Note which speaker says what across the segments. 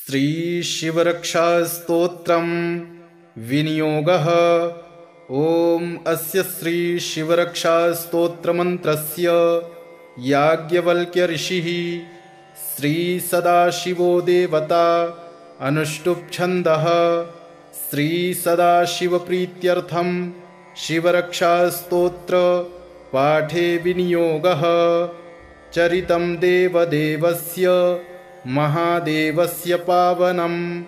Speaker 1: श्रीशिवरक्षास्तोत्रम् विनियोगः। ॐ अस्य श्रीशिवरक्षास्तोत्रमन्त्रस्य याज्ञवल्क्य ऋषिः श्रीसदाशिवो देवता अनुष्टुप् छन्दः। श्रीसदाशिवप्रीत्यर्थं शिवरक्षास्तोत्र पाठे विनियोगः। चरितं देवदेवस्य महादेवस्य पावनम्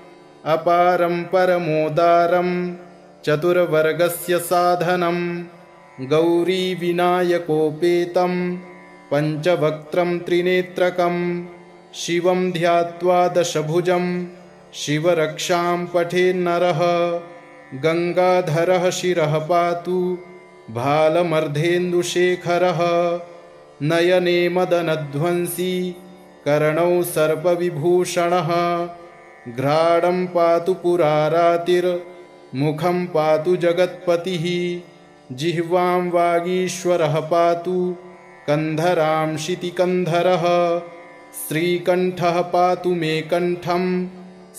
Speaker 1: अपारं परमोदारं चतुर्वर्गस्य साधनं गौरीविनायकोपेतं पञ्चवक्त्रं त्रिनेत्रकं शिवं ध्यात्वा दशभुजं शिवरक्षां पठेन्नरः। गङ्गाधरः शिरः पातु भालमर्धेन्दुशेखरः नयने मदनध्वंसी कर्णौ सर्पविभूषणः। घ्राणं पातु पुरारातिर्मुखं पातु जगत्पतिः जिह्वां वागीश्वरः पातु कन्धरां शितिकन्धरः। श्रीकण्ठः पातु मे कण्ठं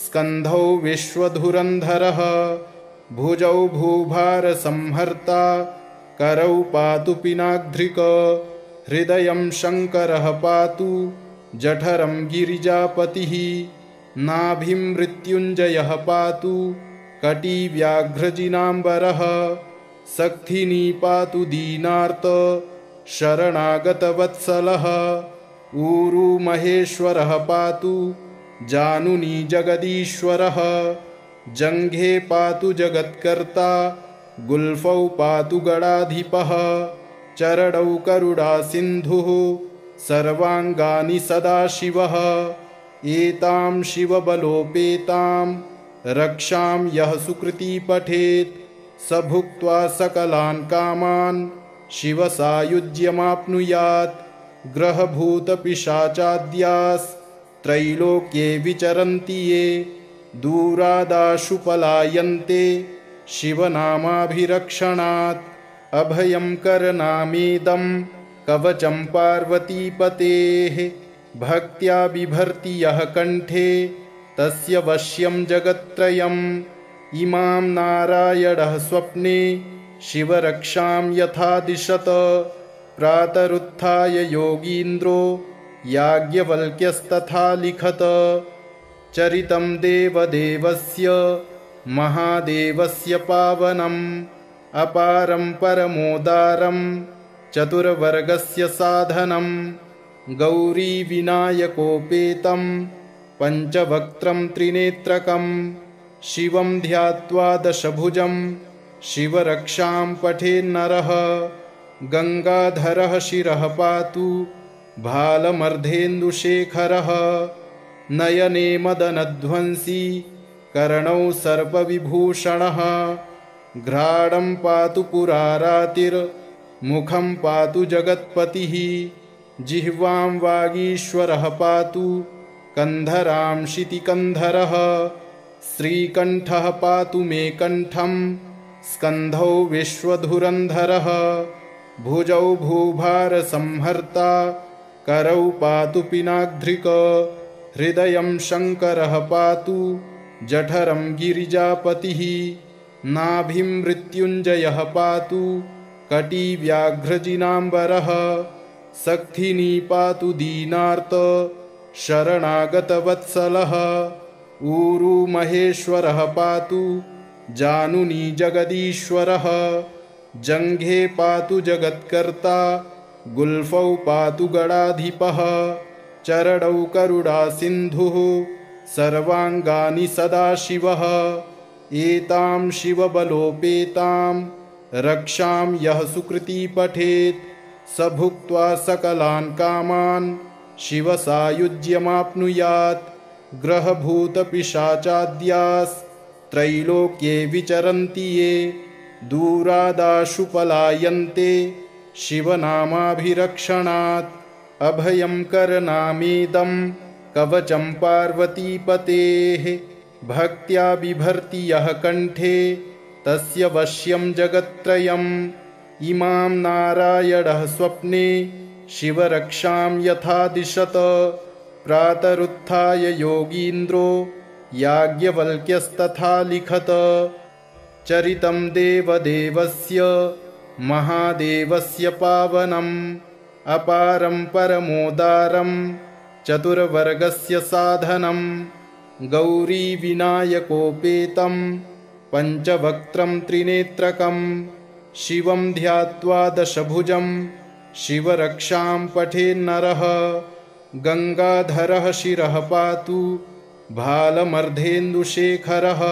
Speaker 1: स्कन्धौ विश्वधुरन्धरः भुजौ भूभारसंहर्ता करौ पातु पिनाग्ध्रिक। हृदयं शङ्करः पातु जठरं गिरिजापतिः नाभिं मृत्युञ्जयः पातु कटिव्याघ्रजिनाम्बरः। सक्थिनी पातु दीनार्त शरणागतवत्सलः ऊरु महेश्वरः पातु जानुनी जगदीश्वरः। जङ्घे पातु जगत्कर्ता गुल्फौ पातु गणाधिपः। चरणौ करुणासिन्धुः सर्वाङ्गानि सदाशिवः। एतां शिवबलोपेतां रक्षां यः सुकृती पठेत् स भुक्त्वा सकलान् कामान् शिवसायुज्यमाप्नुयात्। ग्रहभूतपिशाचाद्यास्त्रैलोक्ये विचरन्ति ये दूरादाशु पलायन्ते शिवनामाभिरक्षणात्। अभयं करनामेदं कवचं पार्वतीपतेः भक्त्या बिभर्ति यः कण्ठे तस्य वश्यं जगत्त्रयम्। इमां नारायणः स्वप्ने शिवरक्षां यथा दिशत प्रातरुत्थाय योगीन्द्रो याज्ञवल्क्यस्तथा लिखत। चरितं देवदेवस्य महादेवस्य पावनम् अपारं परमोदारं चतुर्वर्गस्य साधनं गौरीविनायकोपेतं पञ्चवक्त्रं त्रिनेत्रकं शिवं ध्यात्वा दशभुजं शिवरक्षां पठेन्नरः। गङ्गाधरः शिरः पातु भालमर्धेन्दुशेखरः नयने मदनध्वंसी कर्णौ सर्पविभूषणः। घ्राणं पातु पुरारातिर्मुखं पातु जगत्पतिः जिह्वां वागीश्वरः पातु कन्धरां शितिकन्धरः। श्रीकण्ठः पातु मे कण्ठं स्कन्धौ विश्वधुरन्धरः भुजौ भूभारसंहर्ता करौ पातु पिनाग्ध्रिक। हृदयं शङ्करः पातु जठरं गिरिजापतिः नाभिं मृत्युञ्जयः पातु कटिव्याघ्रजिनाम्बरः। सक्थिनी पातु दीनार्त शरणागतवत्सलः ऊरु महेश्वरः पातु जानुनी जगदीश्वरः। जङ्घे पातु जगत्कर्ता गुल्फौ पातु गणाधिपः। चरणौ करुणासिन्धुः सर्वाङ्गानि सदाशिवः। एतां शिवबलोपेतां रक्षां यः सुकृती पठेत् स भुक्त्वा सकलान् कामान् शिवसायुज्यमाप्नुयात्। ग्रहभूतपिशाचाद्यास्त्रैलोक्ये विचरन्ति ये दूरादाशु पलायन्ते शिवनामाभिरक्षणात्। अभयं करनामेदं कवचं पार्वतीपतेः भक्त्या बिभर्ति यः कण्ठे तस्य वश्यं जगत्त्रयम्। इमां नारायणः स्वप्ने शिवरक्षां यथा दिशत प्रातरुत्थाय योगीन्द्रो याज्ञवल्क्यस्तथा लिखत। चरितं देवदेवस्य महादेवस्य पावनम् अपारं परमोदारं चतुर्वर्गस्य साधनं गौरीविनायकोपेतं पञ्चवक्त्रं त्रिनेत्रकं शिवं ध्यात्वा दशभुजं शिवरक्षां पठेन्नरः। गङ्गाधरः शिरः पातु भालमर्धेन्दुशेखरः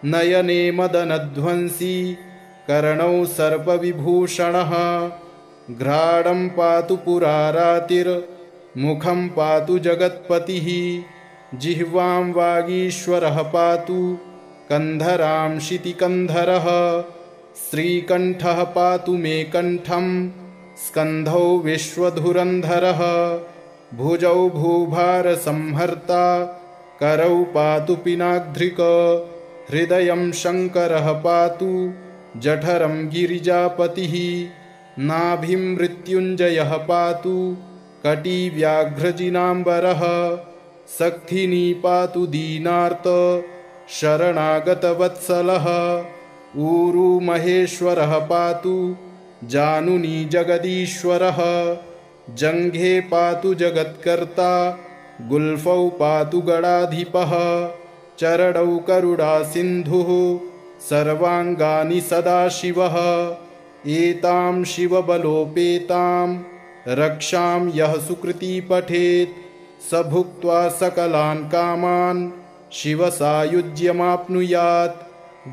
Speaker 1: नयने मदनध्वंसी कर्णौ सर्पविभूषणः। घ्राणं पातु पुरारातिर्मुखं पातु जगत्पतिः जिह्वां वागीश्वरः पातु कन्धरां शितिकन्धरः। श्रीकण्ठः पातु मे कण्ठं स्कन्धौ विश्वधुरन्धरः भुजौ भूभारसंहर्ता करौ पातु पिनाग्ध्रिक। हृदयं शङ्करः पातु जठरं गिरिजापतिः नाभिं मृत्युञ्जयः पातु कटिव्याघ्रजिनाम्बरः। सक्थिनी पातु दीनार्त शरणागतवत्सलः ऊरू महेश्वरः पातु जानुनी जगदीश्वरः। जङ्घे पातु जगत्कर्ता गुल्फौ पातु गणाधिपः। चरणौ करुणासिन्धुः सर्वाङ्गानि सदाशिवः। एतां शिवबलोपेतां रक्षां यः सुकृती पठेत् स भुक्त्वा सकलान् कामान् शिवसायुज्यमाप्नुयात्।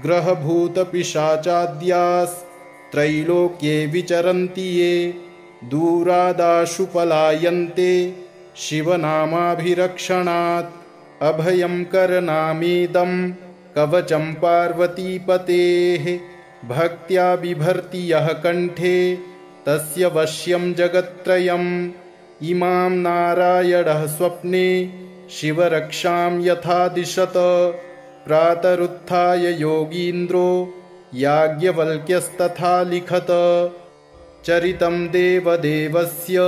Speaker 1: ग्रहभूतपिशाचाद्यास्त्रैलोक्ये विचरन्ति ये दूरादाशु पलायन्ते शिवनामाभिरक्षणात्। अभयं करनामेदं कवचं पार्वतीपतेः भक्त्या बिभर्ति यः कण्ठे तस्य वश्यं जगत्त्रयम्। इमां नारायणः स्वप्ने शिवरक्षां यथा दिशत प्रातरुत्थाय योगीन्द्रो याज्ञवल्क्यस्तथा लिखत। चरितं देवदेवस्य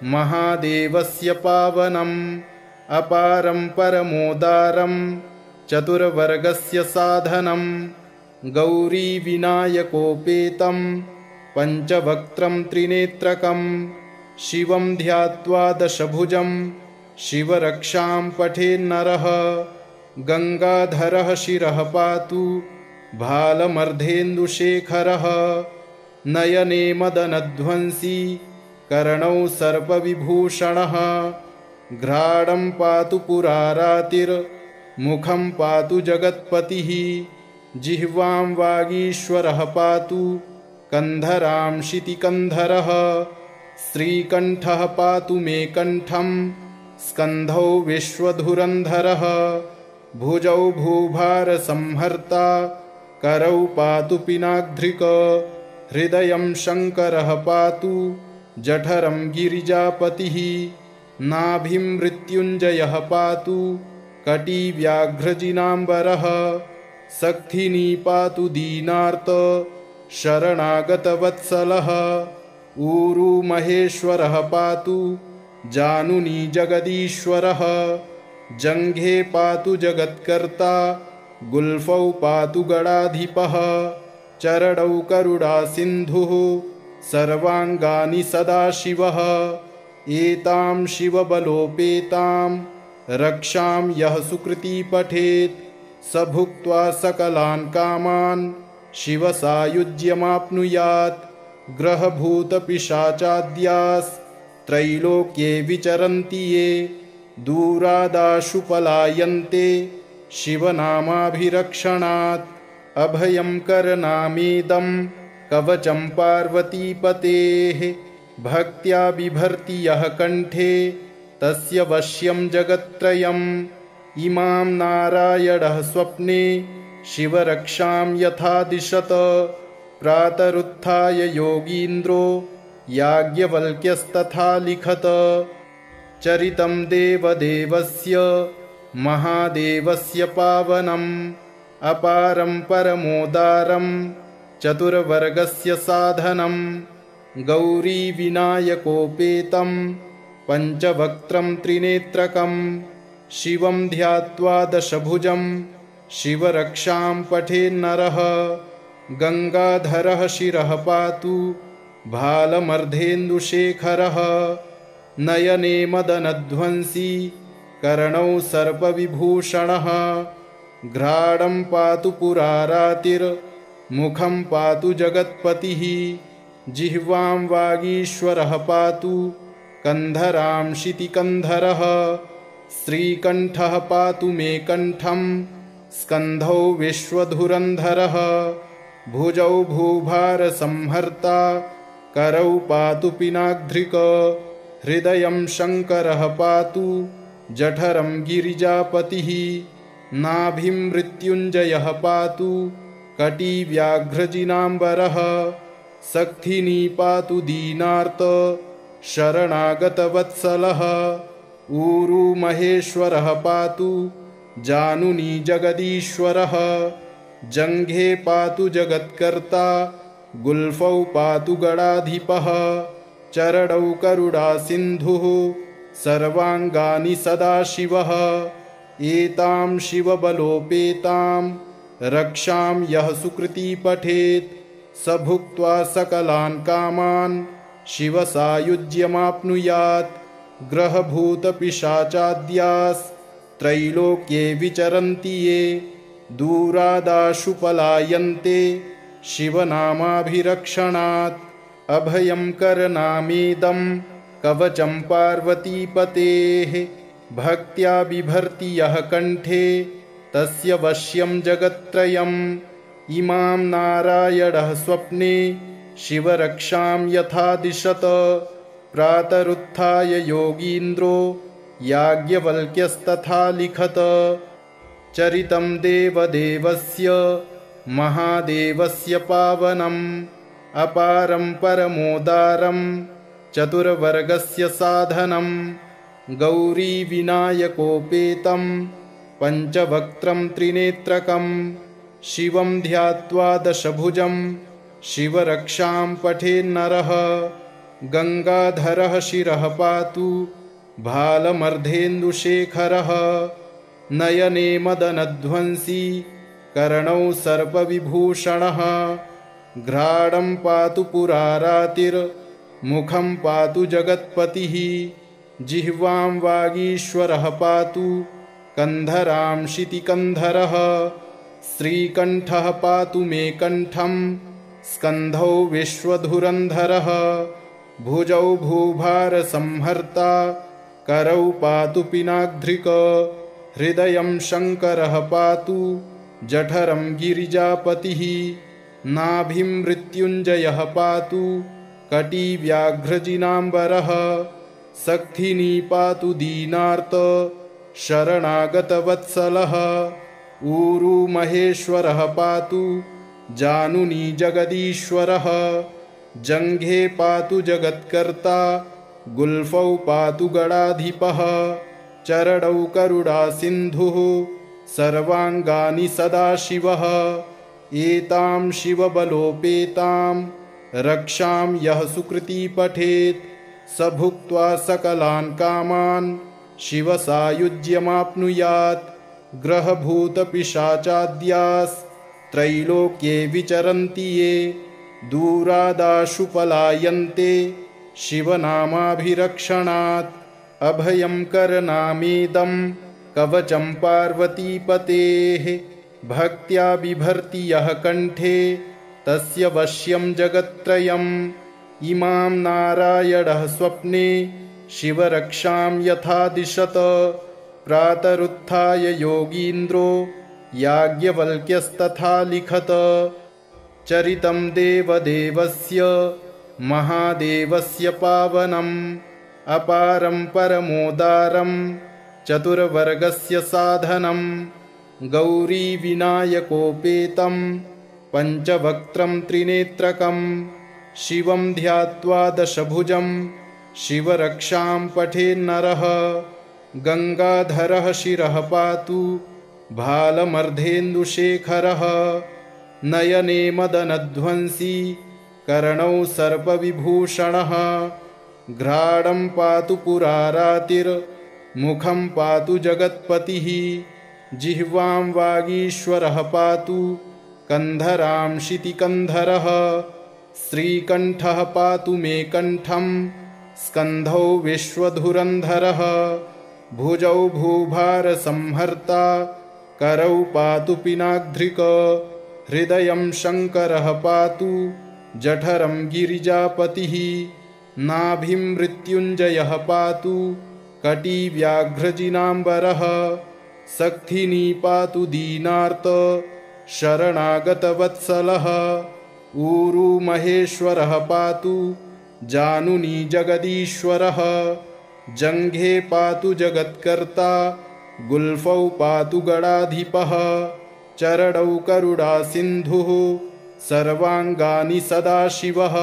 Speaker 1: महादेवस्य पावनम् अपारं परमोदारं चतुर्वर्गस्य साधनं गौरीविनायकोपेतं पञ्चवक्त्रं त्रिनेत्रकं शिवं ध्यात्वा दशभुजं शिवरक्षां पठेन्नरः। गङ्गाधरः शिरः पातु भालमर्धेन्दुशेखरः नयने मदनध्वंसी कर्णौ सर्पविभूषणः। घ्राणं पातु पुरारातिर्मुखं पातु जगत्पतिः जिह्वां वागीश्वरः पातु कन्धरां शितिकन्धरः। श्रीकण्ठः पातु मे कण्ठं स्कन्धौ विश्वधुरन्धरः भुजौ भूभारसंहर्ता करौ पातु पिनाग्ध्रिक। हृदयं शङ्करः पातु जठरं गिरिजापतिः नाभिं मृत्युञ्जयः पातु कटिव्याघ्रजिनाम्बरः। सक्थिनी पातु दीनार्त शरणागतवत्सलः ऊरू महेश्वरः पातु जानुनी जगदीश्वरः। जङ्घे पातु जगत्कर्ता गुल्फौ पातु गणाधिपः। चरणौ करुणासिन्धुः सर्वाङ्गानि सदाशिवः। एतां शिवबलोपेतां रक्षां यः सुकृती पठेत् स भुक्त्वा सकलान् कामान् शिवसायुज्यमाप्नुयात्। ग्रहभूतपिशाचाद्यास्त्रैलोक्ये विचरन्ति ये दूरादाशु पलायन्ते शिवनामाभिरक्षणात्। अभयं करनामेदं कवचं पार्वतीपतेः भक्त्या बिभर्ति यः कण्ठे तस्य वश्यं जगत्त्रयम्। इमां नारायणः स्वप्ने शिवरक्षां यथा दिशत प्रातरुत्थाय योगीन्द्रो याज्ञवल्क्यस्तथा लिखत। चरितं देवदेवस्य महादेवस्य पावनम् अपारं परमोदारं चतुर्वर्गस्य साधनं गौरीविनायकोपेतं पञ्चवक्त्रं त्रिनेत्रकं शिवं ध्यात्वा दशभुजं शिवरक्षां पठेन्नरः गङ्गाधरः शिरः पातु भालमर्धेन्दुशेखरः नयने मदनध्वंसी कर्णौ सर्पविभूषणः घ्राणं पातु पुरारातिर्मुखं पातु जगत्पतिः जिह्वां वागीश्वरः पातु कन्धरां शितिकन्धरः श्रीकण्ठः पातु मे कण्ठं स्कन्धौ विश्वधुरन्धरः भुजौ भूभारसंहर्ता करौ पातु पिनाग्ध्रिक हृदयं शङ्करः पातु जठरं गिरिजापतिः नाभिं मृत्युञ्जयः पातु कटिव्याघ्रजिनाम्बरः सक्थिनी पातु दीनार्त शरणागतवत्सलः ऊरू महेश्वरः पातु जानुनी जगदीश्वरः जङ्घे पातु जगत्कर्ता गुल्फौ पातु गणाधिपः चरणौ करुणासिन्धुः सर्वाङ्गानि सदाशिवः एतां शिवबलोपेतां रक्षां यः सुकृती पठेत् स भुक्त्वा सकलान् कामान् शिवसायुज्यमाप्नुयात् ग्रहभूतपिशाचाद्यास्त्रैलोक्ये विचरन्ति ये दूरादाशु पलायन्ते शिवनामाभिरक्षणात् अभयं करनामेदं कवचं पार्वतीपतेः भक्त्या बिभर्ति यः कण्ठे तस्य वश्यं जगत्त्रयम् इमां नारायणः स्वप्ने शिवरक्षां यथा दिशत प्रातरुत्थाय योगीन्द्रो याज्ञवल्क्यस्तथा लिखत चरितं देवदेवस्य महादेवस्य पावनम् अपारं परमोदारं चतुर्वर्गस्य साधनं गौरीविनायकोपेतं पञ्चवक्त्रं त्रिनेत्रकं शिवं ध्यात्वा दशभुजं शिवरक्षां पठेन्नरः गङ्गाधरः शिरः पातु भालमर्धेन्दुशेखरः नयने मदनध्वंसी कर्णौ सर्पविभूषणः घ्राणं पातु पुरारातिर्मुखं पातु जगत्पतिः जिह्वां वागीश्वरः पातु कन्धरां शितिकन्धरः श्रीकण्ठः पातु मे कण्ठं स्कन्धौ विश्वधुरन्धरः भुजौ भूभारसंहर्ता करौ पातु पिनाग्ध्रिक हृदयं शङ्करः पातु जठरं गिरिजापतिः नाभिं मृत्युञ्जयः पातु कटिव्याघ्रजिनाम्बरः सक्थिनी पातु दीनार्त शरणागतवत्सलः ऊरू महेश्वरः पातु जानुनी जगदीश्वरः जङ्घे पातु जगत्कर्ता गुल्फौ पातु गणाधिपः चरणौ करुणासिन्धुः सर्वाङ्गानि सदाशिवः एतां शिवबलोपेतां रक्षां यः सुकृती पठेत् स भुक्त्वा सकलान् कामान् शिवसायुज्यमाप्नुयात् ग्रहभूतपिशाचाद्यास्त्रैलोक्ये विचरन्ति ये दूरादाशु पलायन्ते शिवनामाभिरक्षणात् अभयं करनामेदं कवचं पार्वतीपतेः भक्त्या बिभर्ति यः कण्ठे तस्य वश्यं जगत्त्रयम् इमां नारायणः स्वप्ने शिवरक्षां यथा दिशत प्रातरुत्थाय योगीन्द्रो याज्ञवल्क्यस्तथा लिखत चरितं देवदेवस्य महादेवस्य पावनम् अपारं परमोदारं चतुर्वर्गस्य साधनं गौरीविनायकोपेतं पञ्चवक्त्रं त्रिनेत्रकं शिवं ध्यात्वा दशभुजं शिवरक्षां पठेन्नरः गङ्गाधरः शिरः पातु भालमर्धेन्दुशेखरः नयने मदनध्वंसी कर्णौ सर्पविभूषणः घ्राणं पातु पुरारातिर्मुखं मुखं पातु जगत्पतिः जिह्वां वागीश्वरः पातु कन्धरां शितिकन्धरः श्रीकण्ठः पातु मे कण्ठं स्कन्धौ विश्वधुरन्धरः भुजौ भूभारसंहर्ता करौ पातु पिनाग्ध्रिक हृदयं शङ्करः पातु जठरं गिरिजापतिः नाभिं मृत्युञ्जयः पातु कटिव्याघ्रजिनाम्बरः सक्थिनी पातु दीनार्त शरणागतवत्सलः ऊरू महेश्वरः पातु जानुनी जगदीश्वरः जङ्घे पातु जगत्कर्ता गुल्फौ पातु गणाधिपः चरणौ करुणासिन्धुः सर्वाङ्गानि सदाशिवः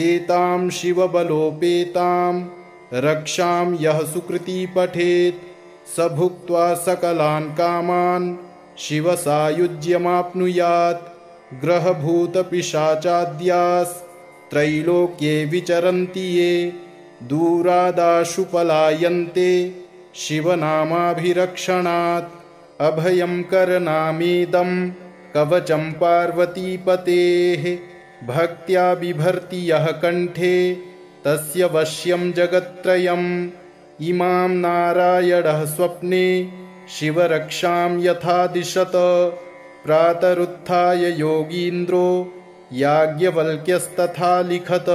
Speaker 1: एतां शिवबलोपेतां रक्षां यः सुकृती पठेत् स भुक्त्वा सकलान् कामान् शिवसायुज्यमाप्नुयात् ग्रहभूतपिशाचाद्यास्त्रैलोक्ये विचरन्ति ये दूरादाशु पलायन्ते शिवनामाभिरक्षणात् अभयं करनामेदं कवचं पार्वतीपतेः भक्त्या बिभर्ति यः कण्ठे तस्य वश्यं जगत्त्रयम् इमां नारायणः स्वप्ने शिवरक्षां यथा दिशत प्रातरुत्थाय योगीन्द्रो याज्ञवल्क्यस्तथा लिखत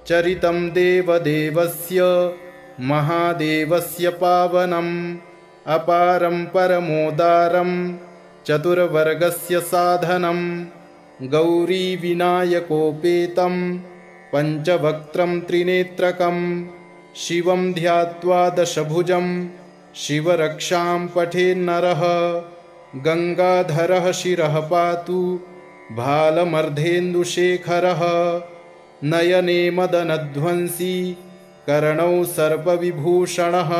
Speaker 1: चरितं देवदेवस्य महादेवस्य पावनम् अपारं परमोदारं चतुर्वर्गस्य साधनं गौरीविनायकोपेतं पञ्चवक्त्रं त्रिनेत्रकं शिवं ध्यात्वा दशभुजं शिवरक्षां पठेन्नरः गङ्गाधरः शिरः पातु भालमर्धेन्दुशेखरः नयने मदनध्वंसी कर्णौ सर्पविभूषणः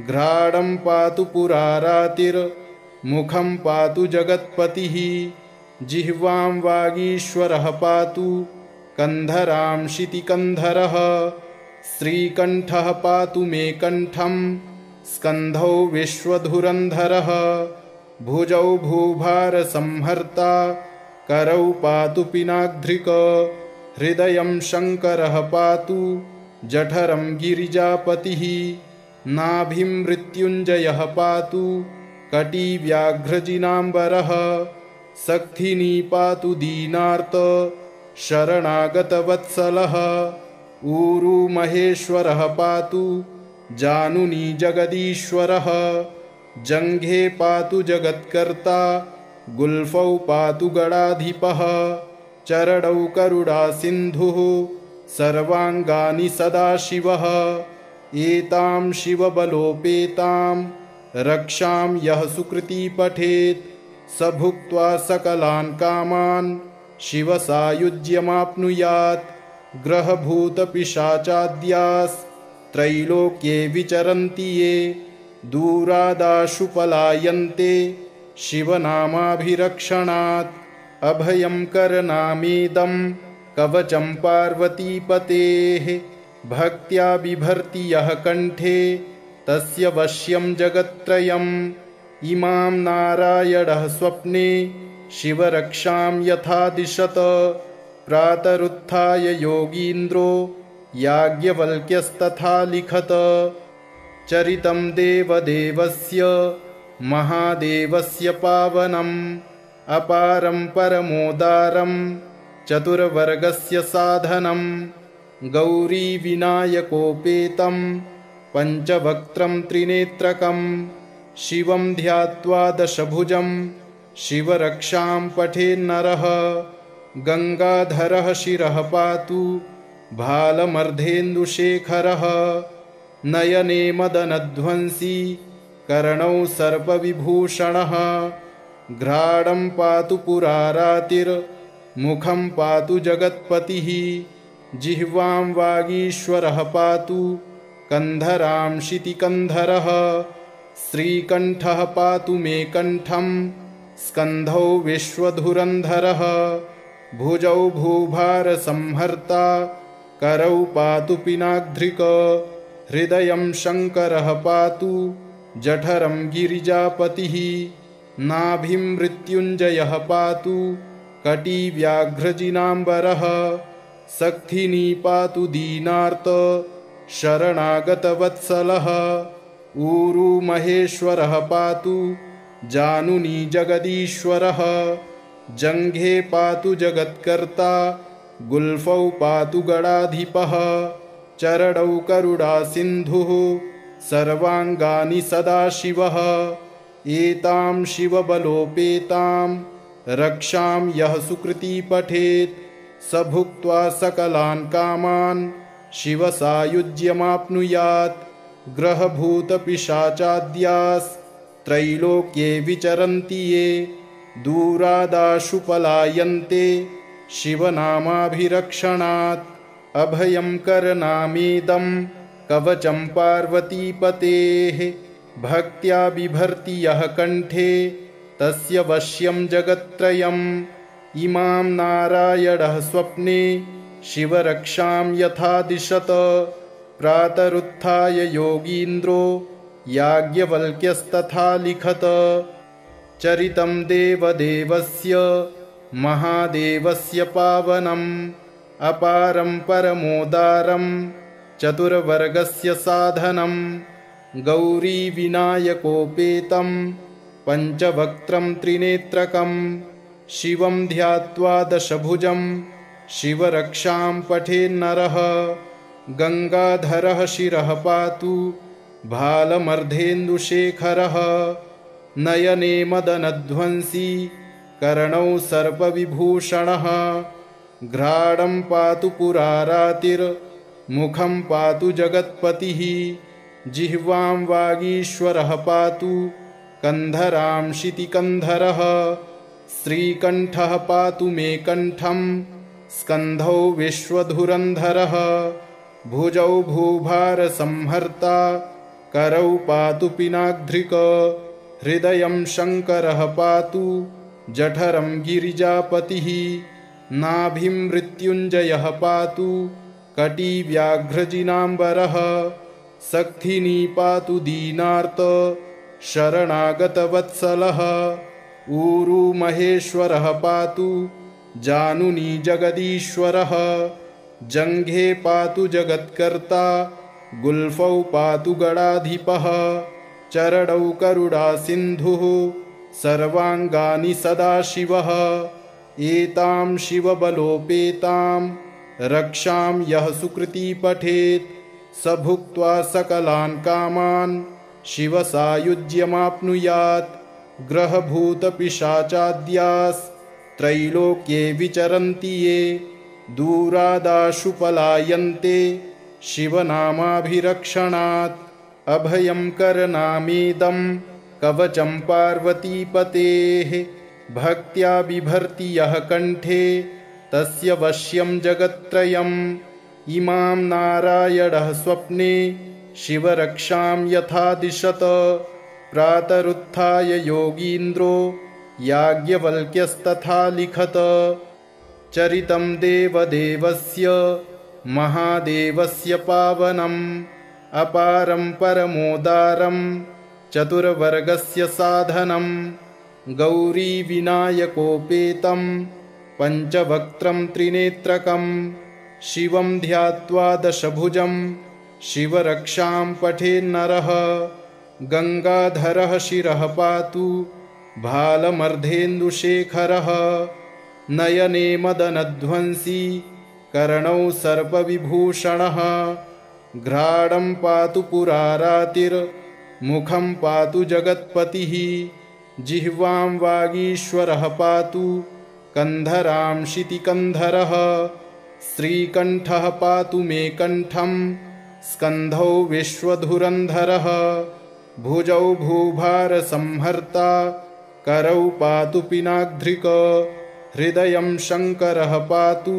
Speaker 1: घ्राणं पातु पुरारातिर्मुखं पातु जगत्पतिः जिह्वां वागीश्वरः पातु कन्धरां शितिकन्धरः श्रीकण्ठः पातु मे कण्ठं स्कन्धौ विश्वधुरन्धरः भुजौ भूभारसंहर्ता करौ पातु पिनाग्ध्रिक हृदयं शङ्करः पातु जठरं गिरिजापतिः नाभिं मृत्युञ्जयः पातु कटिव्याघ्रजिनाम्बरः सक्थिनी पातु दीनार्त शरणागतवत्सलः ऊरू महेश्वरः पातु जानुनी जगदीश्वरः जङ्घे पातु जगत्कर्ता गुल्फौ पातु गणाधिपः चरणौ करुणासिन्धुः सर्वाङ्गानि सदाशिवः एतां शिवबलोपेतां रक्षां यः सुकृती पठेत् स भुक्त्वा सकलान् कामान् शिवसायुज्यमाप्नुयात् ग्रहभूतपिशाचाद्यास्त्रैलोक्ये विचरन्ति ये दूरादाशु पलायन्ते शिवनामाभिरक्षणात् अभयं करनामेदं कवचं पार्वतीपतेः भक्त्या बिभर्ति यः कण्ठे तस्य वश्यं जगत्त्रयम् इमां नारायणः स्वप्ने शिवरक्षां यथा दिशत प्रातरुत्थाय योगीन्द्रो याज्ञवल्क्यस्तथा लिखत चरितं देवदेवस्य महादेवस्य पावनम् अपारं परमोदारं चतुर्वर्गस्य साधनं गौरीविनायकोपेतं पञ्चवक्त्रं त्रिनेत्रकं शिवं ध्यात्वा दशभुजं शिवरक्षां पठेन्नरः गङ्गाधरः शिरः पातु भालमर्धेन्दुशेखरः नयने मदनध्वंसी कर्णौ सर्पविभूषणः घ्राणं पातु पुरारातिर्मुखं पातु जगत्पतिः जिह्वां वागीश्वरः पातु कन्धरां शितिकन्धरः श्रीकण्ठः पातु मे कण्ठं स्कन्धौ विश्वधुरन्धरः भुजौ भूभारसंहर्ता करौ पातु पिनाग्ध्रिक हृदयं शङ्करः पातु जठरं गिरिजापतिः नाभिं मृत्युञ्जयः पातु कटिव्याघ्रजिनाम्बरः सक्थिनी पातु दीनार्त शरणागतवत्सलः ऊरु महेश्वरः पातु जानुनी जगदीश्वरः जङ्घे पातु जगत्कर्ता गुल्फौ पातु गणाधिपः चरणौ करुणासिन्धुः सर्वाङ्गानि सदाशिवः एतां शिवबलोपेतां रक्षां यः सुकृती पठेत् स भुक्त्वा सकलान् कामान् शिवसायुज्यमाप्नुयात् ग्रहभूतपिशाचाद्यास्त्रैलोक्ये विचरन्ति ये दूरादाशु पलायन्ते शिवनामाभिरक्षणात् अभयं करनामेदं कवचं पार्वतीपतेः भक्त्या बिभर्ति यः कण्ठे तस्य वश्यं जगत्त्रयम् इमां नारायणः स्वप्ने शिवरक्षां यथा दिशत प्रातरुत्थाय योगीन्द्रो याज्ञवल्क्यस्तथा लिखत चरितं देवदेवस्य महादेवस्य पावनम् अपारं परमोदारं चतुर्वर्गस्य साधनं गौरीविनायकोपेतं पञ्चवक्त्रं त्रिनेत्रकं शिवं ध्यात्वा दशभुजं शिवरक्षां पठेन्नरः गङ्गाधरः शिरः पातु भालमर्धेन्दुशेखरः नयने मदनध्वंसी कर्णौ सर्पविभूषणः घ्राणं पातु पुरारातिर्मुखं पातु जगत्पतिः जिह्वां वागीश्वरः पातु कन्धरां शितिकन्धरः श्रीकण्ठः पातु मे कण्ठं स्कन्धौ विश्वधुरन्धरः भुजौ भूभारसंहर्ता करौ पातु पिनाग्ध्रिक हृदयं शङ्करः पातु जठरं गिरिजापतिः नाभिं मृत्युञ्जयः पातु कटिव्याघ्रजिनाम्बरः सक्थिनी पातु दीनार्त शरणागतवत्सलः ऊरु महेश्वरः पातु जानुनी जगदीश्वरः जङ्घे पातु जगत्कर्ता गुल्फौ पातु गणाधिपः चरणौ करुणासिन्धुः सर्वाङ्गानि सदाशिवः एतां शिवबलोपेतां रक्षां यः सुकृती पठेत् स भुक्त्वा सकलान् कामान् शिवसायुज्यमाप्नुयात् ग्रहभूतपिशाचाद्यास्त्रैलोक्ये विचरन्ति ये दूरादाशु पलायन्ते शिवनामाभिरक्षणात् अभयं करनामेदं कवचं पार्वतीपतेः भक्त्या बिभर्ति यः कण्ठे तस्य वश्यं जगत्त्रयम् इमां नारायणः स्वप्ने शिवरक्षां यथा दिशत प्रातरुत्थाय योगीन्द्रो याज्ञवल्क्यस्तथा लिखत चरितं देवदेवस्य महादेवस्य पावनम् अपारं परमोदारं चतुर्वर्गस्य साधनं गौरीविनायकोपेतं पञ्चवक्त्रं त्रिनेत्रकं शिवं ध्यात्वा दशभुजं शिवरक्षां पठेन्नरः गङ्गाधरः शिरः पातु भालमर्धेन्दुशेखरः नयने मदनध्वंसी कर्णौ सर्पविभूषणः घ्राणं पातु पुरारातिर्मुखं पातु जगत्पतिः जिह्वां वागीश्वरः पातु कन्धरां शितिकन्धरः श्रीकण्ठः पातु मे कण्ठं स्कन्धौ विश्वधुरन्धरः भुजौ भूभारसंहर्ता करौ पातु पिनाग्ध्रिक हृदयं शङ्करः पातु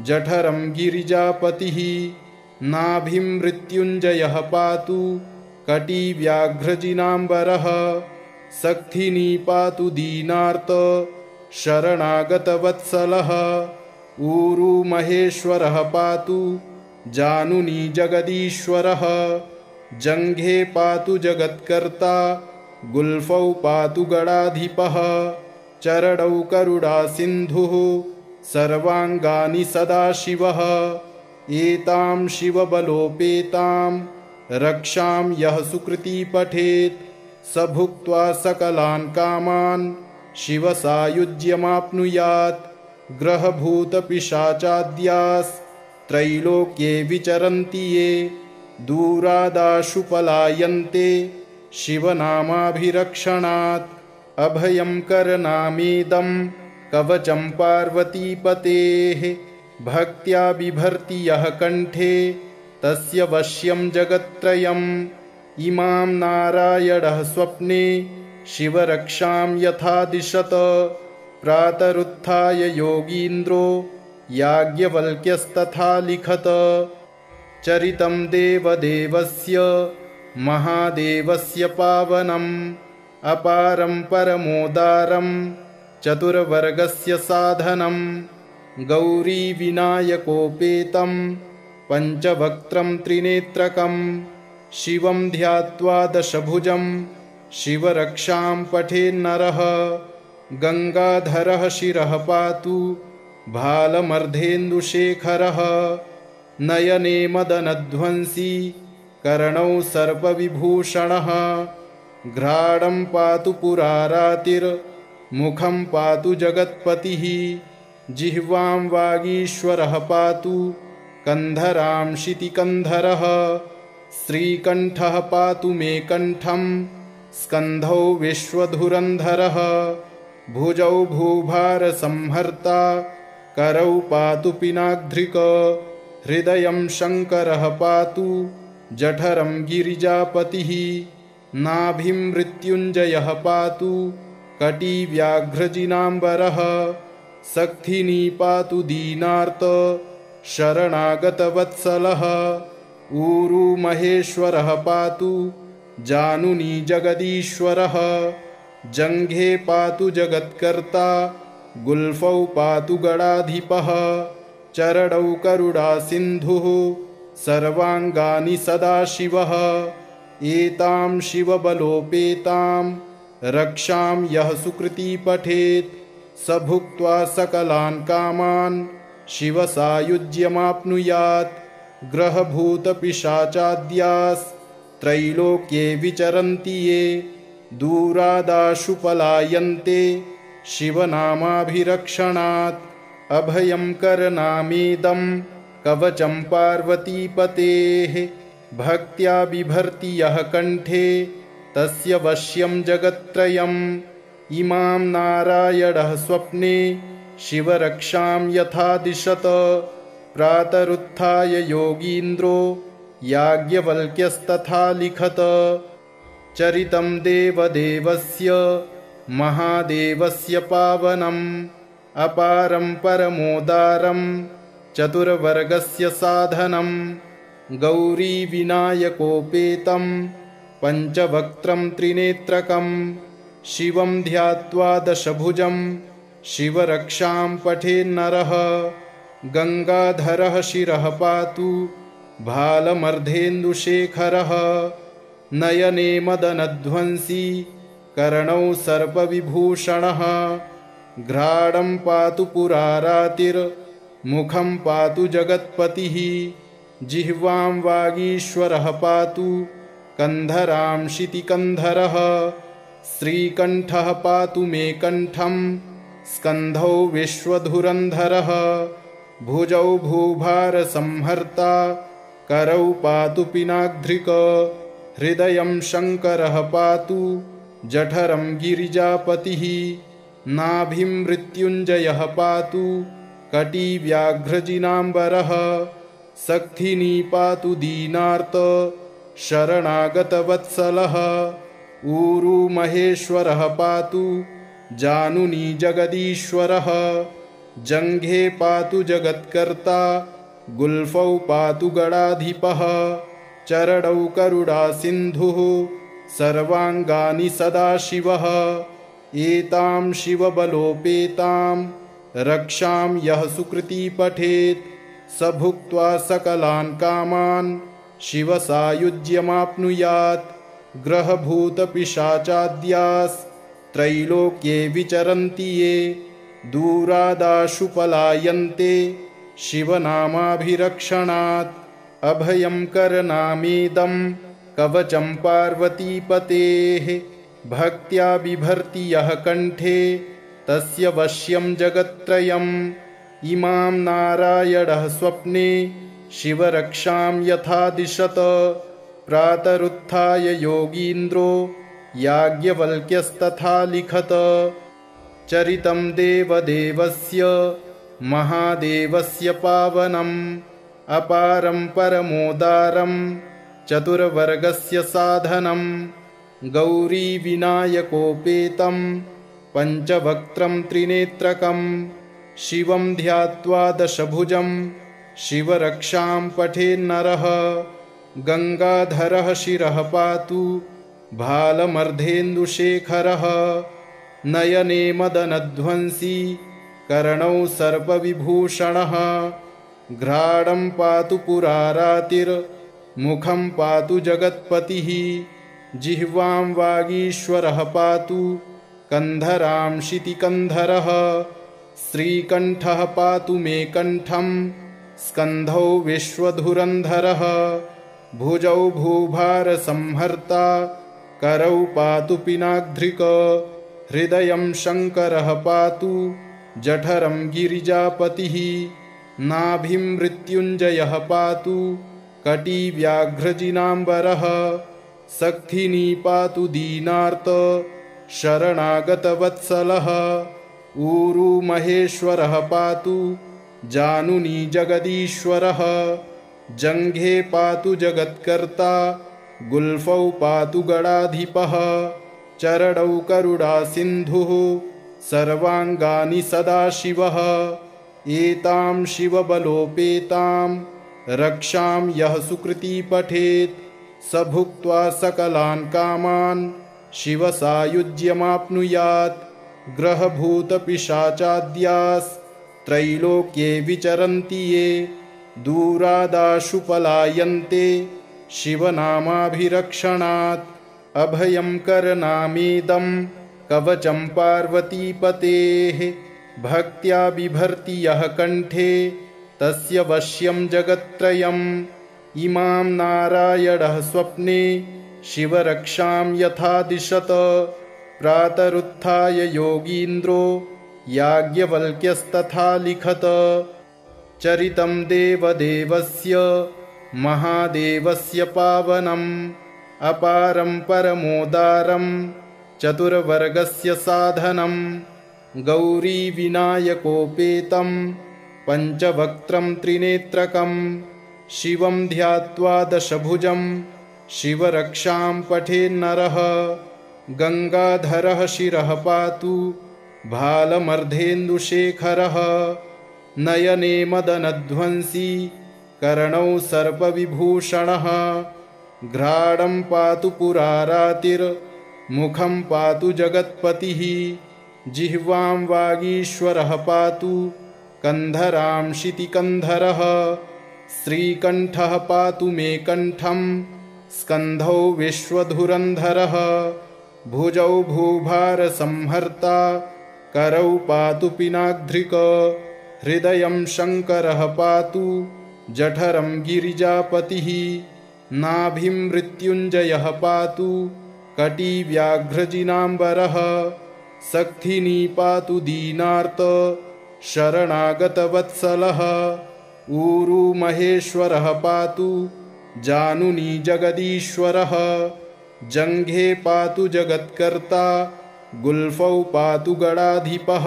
Speaker 1: जठरं गिरिजापतिः नाभिं मृत्युञ्जयः पातु कटिव्याघ्रजिनाम्बरः सक्थिनी पातु दीनार्त शरणागतवत्सलः ऊरु महेश्वरः पातु जानुनी जगदीश्वरः जङ्घे पातु जगत्कर्ता गुल्फौ पातु गणाधिपः चरणौ करुणासिन्धुः सर्वाङ्गानि सदाशिवः एतां शिवबलोपेतां रक्षां यः सुकृती पठेत् स भुक्त्वा सकलान् कामान् शिवसायुज्यमाप्नुयात् ग्रहभूतपिशाचाद्यास्त्रैलोक्ये विचरन्ति ये दूरादाशु पलायन्ते शिवनामाभिरक्षणात् अभयं करनामेदं कवचं पार्वतीपतेः भक्त्या बिभर्ति यः कण्ठे तस्य वश्यं जगत्त्रयम् इमां नारायणः स्वप्ने शिवरक्षां यथा दिशत प्रातरुत्थाय योगीन्द्रो याज्ञवल्क्यस्तथा लिखत चरितं देवदेवस्य महादेवस्य पावनम् अपारं परमोदारं चतुर्वर्गस्य साधनं गौरीविनायकोपेतं पञ्चवक्त्रं त्रिनेत्रकं शिवं ध्यात्वा दशभुजं शिवरक्षां पठेन्नरः गङ्गाधरः शिरः पातु भालमर्धेन्दुशेखरः नयने मदनध्वंसी कर्णौ सर्पविभूषणः घ्राणं पातु पुरारातिर्मुखं पातु जगत्पतिः जिह्वां वागीश्वरः पातु कन्धरां शितिकन्धरः श्रीकण्ठः पातु मे कण्ठं स्कन्धौ विश्वधुरन्धरः भुजौ भूभारसंहर्ता करौ पातु पिनाग्ध्रिक हृदयं शङ्करः पातु जठरं गिरिजापतिः नाभिं मृत्युञ्जयः पातु कटिव्याघ्रजिनाम्बरः सक्थिनी पातु दीनार्त शरणागतवत्सलः ऊरू महेश्वरः पातु जानुनी जगदीश्वरः जङ्घे पातु जगत्कर्ता गुल्फौ पातु गणाधिपः चरणौ करुणासिन्धुः सर्वाङ्गानि सदाशिवः एतां शिवबलोपेतां रक्षां यः सुकृती पठेत् स भुक्त्वा सकलान् कामान् शिवसायुज्यमाप्नुयात् ग्रहभूतपिशाचाद्यास्त्रैलोक्ये विचरन्ति ये दूरादाशु पलायन्ते शिवनामाभिरक्षणात् अभयं करनामेदं कवचं पार्वतीपतेः भक्त्या बिभर्ति यः कण्ठे तस्य वश्यं जगत्त्रयम् इमां नारायणः स्वप्ने शिवरक्षां यथा दिशत प्रातरुत्थाय योगीन्द्रो याज्ञवल्क्यस्तथा लिखत चरितं देवदेवस्य महादेवस्य पावनम् अपारं परमोदारं चतुर्वर्गस्य साधनं गौरीविनायकोपेतं पञ्चवक्त्रं त्रिनेत्रकं शिवं ध्यात्वा दशभुजं शिवरक्षां पठेन्नरः गङ्गाधरः शिरः पातु भालमर्धेन्दुशेखरः नयने मदनध्वंसी कर्णौ सर्पविभूषणः घ्राणं पातु पुरारातिर्मुखं पातु जगत्पतिः जिह्वां वागीश्वरः पातु कन्धरां शितिकन्धरः श्रीकण्ठः पातु मे कण्ठं स्कन्धौ विश्वधुरन्धरः भुजौ भूभारसंहर्ता करौ पातु पिनाग्ध्रिक हृदयं शङ्करः पातु जठरं गिरिजापतिः नाभिं मृत्युञ्जयः पातु कटिव्याघ्रजिनाम्बरः सक्थिनी पातु दीनार्त शरणागतवत्सलः ऊरू महेश्वरः पातु जानुनी जगदीश्वरः जङ्घे पातु जगत्कर्ता गुल्फौ पातु गणाधिपः चरणौ करुणासिन्धुः सर्वाङ्गानि सदाशिवः एतां शिवबलोपेतां रक्षां यः सुकृती पठेत् स भुक्त्वा सकलान् कामान् शिवसायुज्यमाप्नुयात्। ग्रहभूतपिशाचाद्यास्त्रैलोक्ये विचरन्ति ये दूरादाशु पलायन्ते शिवनामाभिरक्षणात्। अभयं करनामेदं कवचं पार्वतीपतेः भक्त्या बिभर्ति यः कण्ठे तस्य वश्यं जगत्त्रयम्। इमां नारायणः स्वप्ने शिवरक्षां यथा दिशत प्रातरुत्थाय योगीन्द्रो याज्ञवल्क्यस्तथा लिखत। चरितं देवदेवस्य महादेवस्य पावनम् अपारं परमोदारं चतुर्वर्गस्य साधनं। गौरीविनायकोपेतं पञ्चवक्त्रं त्रिनेत्रकं शिवं ध्यात्वा दशभुजं शिवरक्षां पठेन्नरः। गङ्गाधरः शिरः पातु भालमर्धेन्दुशेखरः नयने मदनध्वंसी कर्णौ सर्पविभूषणः। घ्राणं पातु पुरारातिर्मुखं पातु जगत्पतिः जिह्वां वागीश्वरः पातु कन्धरां शितिकन्धरः। श्रीकण्ठः पातु मे कण्ठं स्कन्धौ विश्वधुरन्धरः भुजौ भूभारसंहर्ता करौ पातु पिनाग्ध्रिक। हृदयं शङ्करः पातु जठरं गिरिजापतिः नाभिं मृत्युञ्जयः पातु कटिव्याघ्रजिनाम्बरः। सक्थिनी पातु दीनार्त शरणागतवत्सलः ऊरू महेश्वरः पातु जानुनी जगदीश्वरः। जङ्घे पातु जगत्कर्ता गुल्फौ पातु गणाधिपः। चरणौ करुणासिन्धुः सर्वाङ्गानि सदाशिवः। एतां शिवबलोपेतां रक्षां यः सुकृती पठेत् स भुक्त्वा सकलान् कामान् शिवसायुज्यमाप्नुयात्। ग्रहभूतपिशाचाद्यास्त्रैलोक्ये विचरन्ति ये दूरादाशु पलायन्ते शिवनामाभिरक्षणात्। अभयं करनामेदं कवचं पार्वतीपतेः भक्त्या बिभर्ति यः कण्ठे तस्य वश्यं जगत्त्रयम्। इमां नारायणः स्वप्ने शिवरक्षां यथा दिशत प्रातरुत्थाय योगीन्द्रो याज्ञवल्क्यस्तथा लिखत। चरितं देवदेवस्य महादेवस्य पावनम् अपारं परमोदारं चतुर्वर्गस्य साधनं। गौरीविनायकोपेतं पञ्चवक्त्रं त्रिनेत्रकं शिवं ध्यात्वा दशभुजं शिवरक्षां पठेन्नरः। गङ्गाधरः शिरः पातु भालमर्धेन्दुशेखरः नयने मदनध्वंसी कर्णौ सर्पविभूषणः। घ्राणं पातु पुरारातिर्मुखं पातु जगत्पतिः जिह्वां वागीश्वरः पातु कन्धरां शितिकन्धरः। श्रीकण्ठः पातु मे कण्ठं स्कन्धौ विश्वधुरन्धरः भुजौ भूभारसंहर्ता करौ पातु पिनाग्ध्रिक। हृदयं शङ्करः पातु जठरं गिरिजापतिः नाभिं मृत्युञ्जयः पातु कटिव्याघ्रजिनाम्बरः। सक्थिनी पातु दीनार्त शरणागतवत्सलः ऊरू महेश्वरः पातु जानुनी जगदीश्वरः। जङ्घे पातु जगत्कर्ता गुल्फौ पातु गणाधिपः।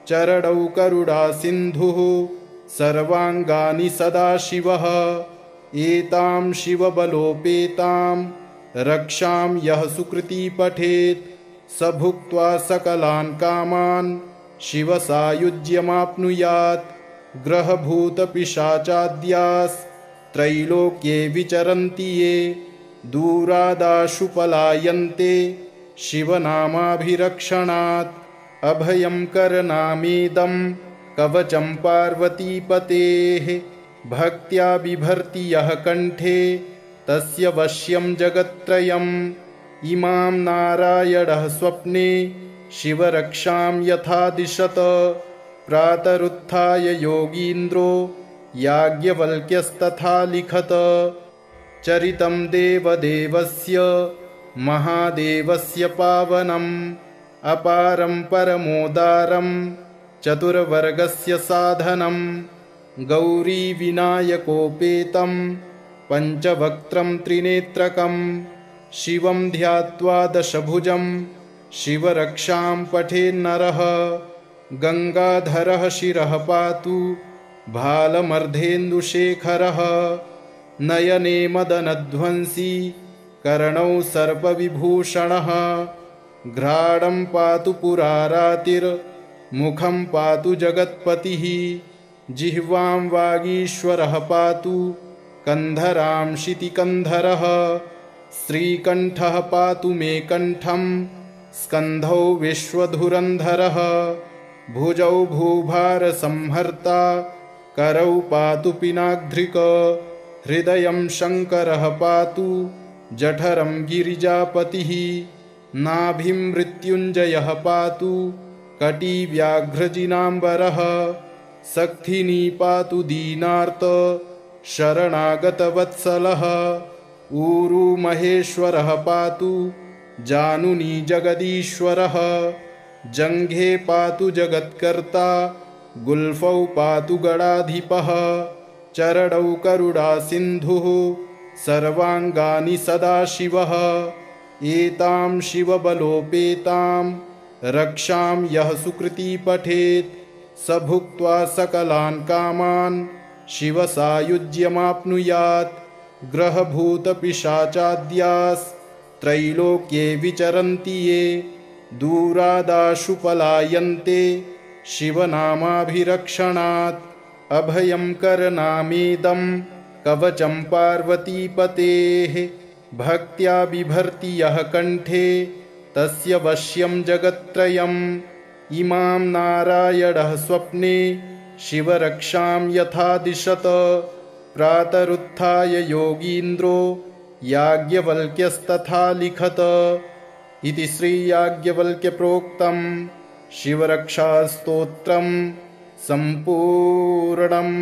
Speaker 1: चरणौ करुणासिन्धुः सर्वाङ्गानि सदाशिवः। एतां शिवबलोपेतां रक्षां यः सुकृती पठेत् स भुक्त्वा सकलान् कामान् शिवसायुज्यमाप्नुयात्। ग्रहभूतपिशाचाद्यास्त्रैलोक्ये विचरन्ति ये दूरादाशु पलायन्ते शिवनामाभिरक्षणात्। अभयं करनामेदं कवचं पार्वतीपतेः भक्त्या बिभर्ति यः कण्ठे तस्य वश्यं जगत्त्रयम् इमां नारायणः स्वप्ने शिवरक्षां यथा दिशत प्रातरुत्थाय योगीन्द्रो याज्ञवल्क्यस्तथा लिखत चरितं देवदेवस्य महादेवस्य पावनम् अपारं परमोदारं चतुर्वर्गस्य साधनं गौरीविनायकोपेतं पञ्चवक्त्रं त्रिनेत्रकं शिवं ध्यात्वा दशभुजं शिवरक्षां पठेन्नरः गङ्गाधरः शिरः पातु भालमर्धेन्दुशेखरः नयने मदनध्वंसी कर्णौ सर्पविभूषणः घ्राणं पातु पुरारातिर्मुखं पातु जगत्पतिः जिह्वां वागीश्वरः पातु कन्धरां शितिकन्धरः श्रीकण्ठः पातु मे कण्ठं स्कन्धौ विश्वधुरन्धरः भुजौ भूभारसंहर्ता करौ पातु पिनाग्ध्रिक हृदयं शङ्करः पातु जठरं गिरिजापतिः नाभिं मृत्युञ्जयः पातु कटिव्याघ्रजिनाम्बरः सक्थिनी पातु दीनार्त शरणागतवत्सलः ऊरू महेश्वरः पातु जानुनी जगदीश्वरः जङ्घे पातु जगत्कर्ता गुल्फौ पातु गणाधिपः चरणौ करुणासिन्धुः सर्वाङ्गानि सदाशिवः एतां शिवबलोपेतां रक्षां यः सुकृती पठेत् स भुक्त्वा सकलान् कामान् शिवसायुज्यमाप्नुयात् ग्रहभूतपिशाचाद्यास्त्रैलोक्ये विचरन्ति ये दूरादाशु पलायन्ते शिवनामाभिरक्षणात् अभयं करनामेदं कवचं पार्वतीपतेः भक्त्या बिभर्ति यः कण्ठे तस्य वश्यं जगत्त्रयम् इमां नारायणः स्वप्ने शिवरक्षां यथा दिशत प्रातरुत्थाय योगीन्द्रो याज्ञवल्क्यस्तथा लिखत इति श्रीयाज्ञवल्क्यप्रोक्तं शिवरक्षास्तोत्रं सम्पूर्णम्।